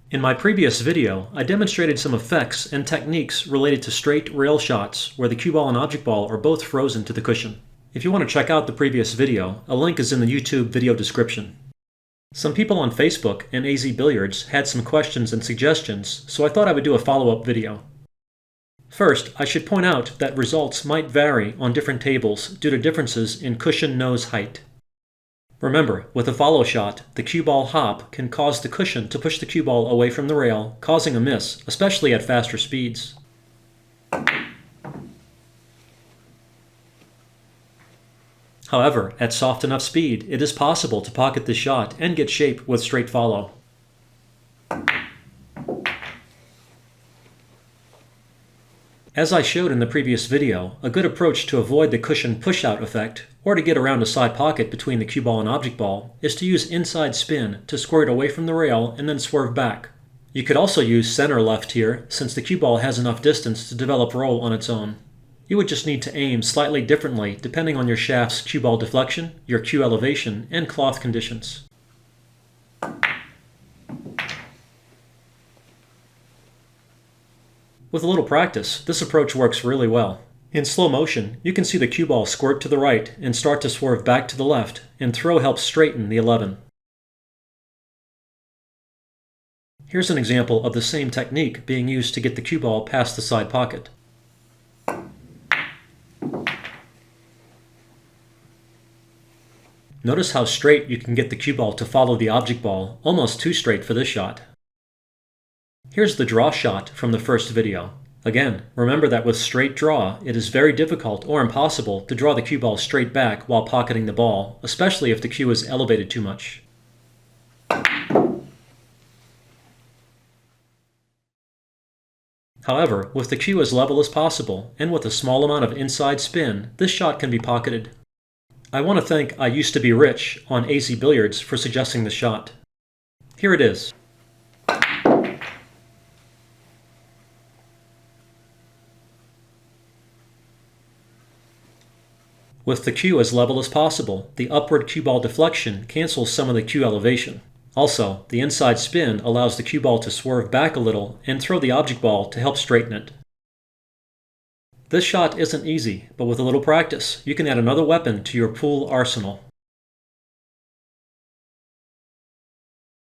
In my previous video, I demonstrated some effects and techniques related to straight rail shots where the cue ball and object ball are both frozen to the cushion. If you want to check out the previous video, a link is in the YouTube video description. Some people on Facebook and AZ Billiards had some questions and suggestions, so I thought I would do a follow-up video. First, I should point out that results might vary on different tables due to differences in cushion nose height. Remember, with a follow shot, the cue ball hop can cause the cushion to push the cue ball away from the rail, causing a miss, especially at faster speeds. However, at soft enough speed, it is possible to pocket the shot and get shape with straight follow. As I showed in the previous video, a good approach to avoid the cushion push-out effect, or to get around a side pocket between the cue ball and object ball, is to use inside spin to squirt away from the rail and then swerve back. You could also use center left here, since the cue ball has enough distance to develop roll on its own. You would just need to aim slightly differently depending on your shaft's cue ball deflection, your cue elevation, and cloth conditions. With a little practice, this approach works really well. In slow motion, you can see the cue ball squirt to the right and start to swerve back to the left, and throw helps straighten the 11. Here's an example of the same technique being used to get the cue ball past the side pocket. Notice how straight you can get the cue ball to follow the object ball, almost too straight for this shot. Here's the draw shot from the first video. Again, remember that with straight draw, it is very difficult or impossible to draw the cue ball straight back while pocketing the ball, especially if the cue is elevated too much. However, with the cue as level as possible, and with a small amount of inside spin, this shot can be pocketed. I want to thank I Used to Be Rich on AZ Billiards for suggesting the shot. Here it is. With the cue as level as possible, the upward cue ball deflection cancels some of the cue elevation. Also, the inside spin allows the cue ball to swerve back a little and throw the object ball to help straighten it. This shot isn't easy, but with a little practice, you can add another weapon to your pool arsenal.